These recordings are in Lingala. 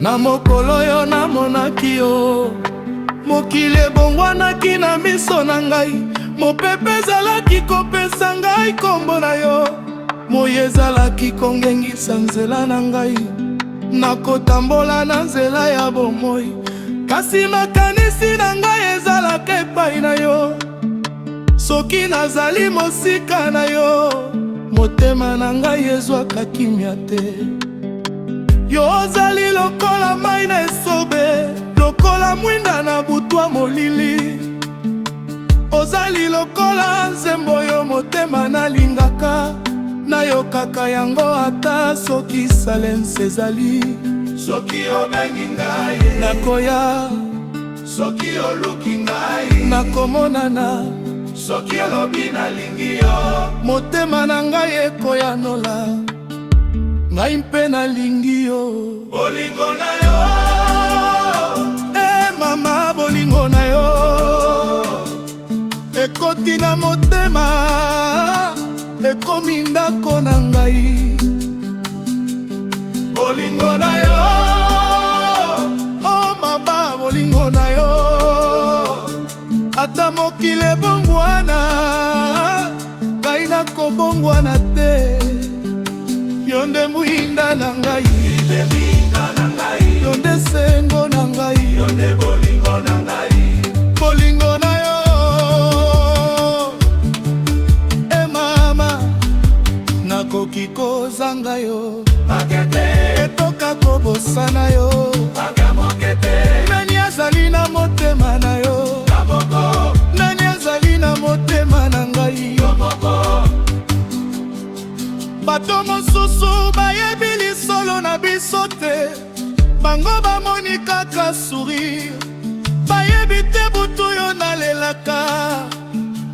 Na mokolo yo namonaki yo, mokili ebongwanaki na miso na ngai. Mopepe ezalaki kopesa ngai kombo na yo, moyi ezalaki kongengisa nzela na ngai. Nakotambola na nzela ya bomoi, kasi makanisi na ngai ezalaka epai na yo. Soki nazali mosika na yo, motema na ngai ezwaka kimia te. Yo ozali lokola mai na esobe, lokola mwinda na butwa molili. Ozali lokola nzembo yo motema nalingaka, nayokaka yango ata soki salense ezali. Soki obengi ngai nakoya, soki oluki ngai nakomonana, soki olobi nalingi yo motema na ngai ekoyanola. Ngai mpe nalingi yo, bolingo na yo, mama bolingo na yo, ekoti na motema, ekomi ndako na ngai. Bolingo na yo, oh mama bolingo na yo, ata mokili ebongwana, ngai nakobongwana te. Yo nde mwinda na ngai, yo nde sengo na ngai, yo nde bolingo na ngai. Bolingo na yo, mama, nakoki kozanga yo, etoka kobosana yo. Nani azali na motema na yo, nani azali na motema na ngai. Bato mosusu bayebi lisolo na biso te, bango bamoni kaka sourire. Bayebi te butu yo nalelaka,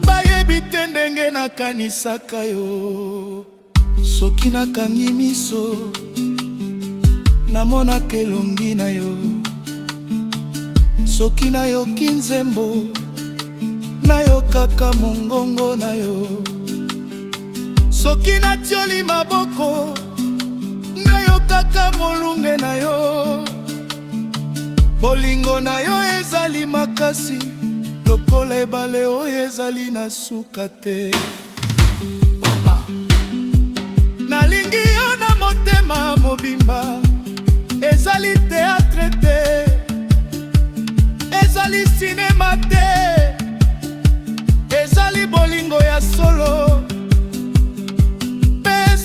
bayebi te ndenge nakanisaka yo. Soki nakangi miso, namonaka elongi na yo. Soki nayoki nzembo, nayokaka mongongo na yo. Soki natioli maboko, nayokaka molunge na yo. Bolingo na yo ezali makasi, lokola ebale oyo ezali na suka te. Nalingi yo na motema mobimba, ezali teatre te, ezali sinema te, ezali bolingo ya solo.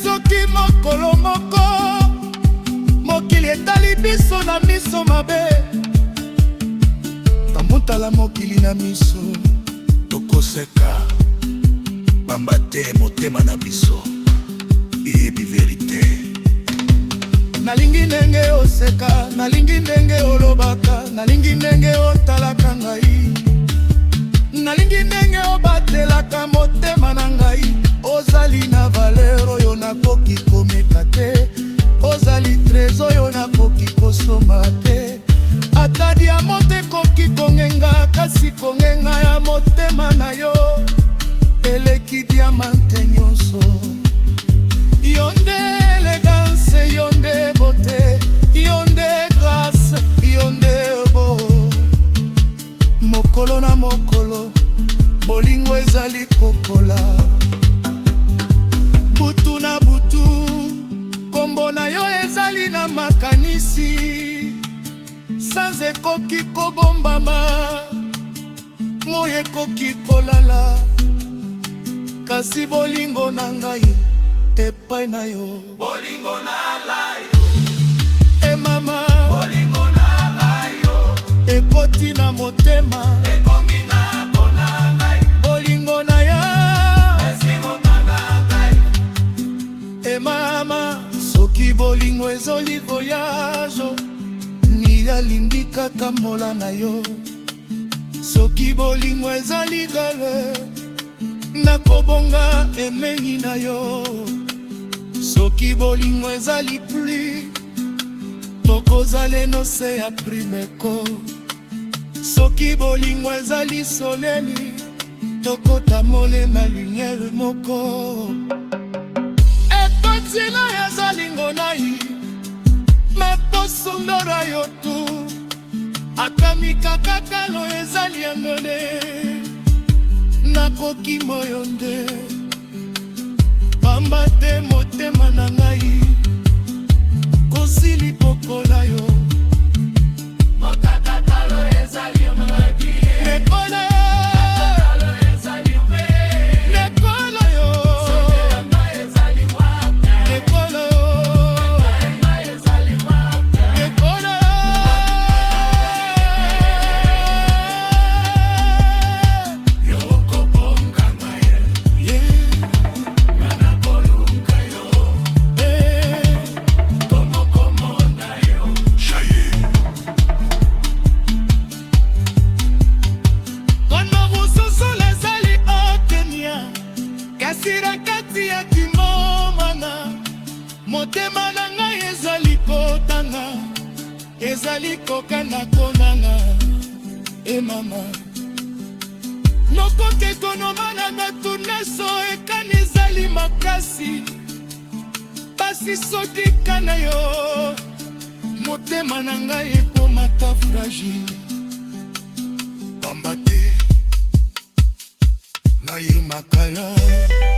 Soki mokolo moko, mokili etali biso na miso mabe, tamotala mokili na miso, tokoseka bamba te motema na biso, eyebi verite. Nalingi ndenge oseka, nalingi ndenge olobaka, nalingi ndenge otalaka ngai, nalingi ndenge obatelaka motema na ngai. Ozali na valeur oyo nakoki komeka te, ozali trésor oyo nakoki kosomba te. Ata diamant ekoki kongenga, kasi kongenga ya motema na yo eleki diamante nyonso. Yo nde elegance, yo nde beauté, yo nde grâce, yo nde beau. Mokolo na mokolo, bolingo ezali kokola. Butu na butu, kombo na yo ezali na makanisi. Sans ekoki kobombama, moyi ekoki kolala, kasi bolingo na ngai epai na yo. Bolingo na ngai yo, mama, bolingo na ngai yo, ekoti na motema, ekomi na kona ngai. Bolingo na yo, mama, soki bolingo ezoli voyage, nialingi kaka mola na yo. Soki bolingo ezali gale, nakobonga emengi na yo. Soki bolingo ezali pluie, tokozala nose ya primeko. Soki bolingo ezali soleli, tokota molema lumière moko. Nzela ya zalingo na yi, nakosundora yo tu akamika kalo ezali yangone nakoki moyo nde pamba te motema na ngai kosili pokola yo mokakakalo ezali yangone nekolo kati ya kimomana motema na ngai ezali kotanga ezali kokana konanga mama nokoke konomana na tuneso ekani ezali makasi pasi sotika na yo motema na ngai ekomata fragile pamba te ngai makala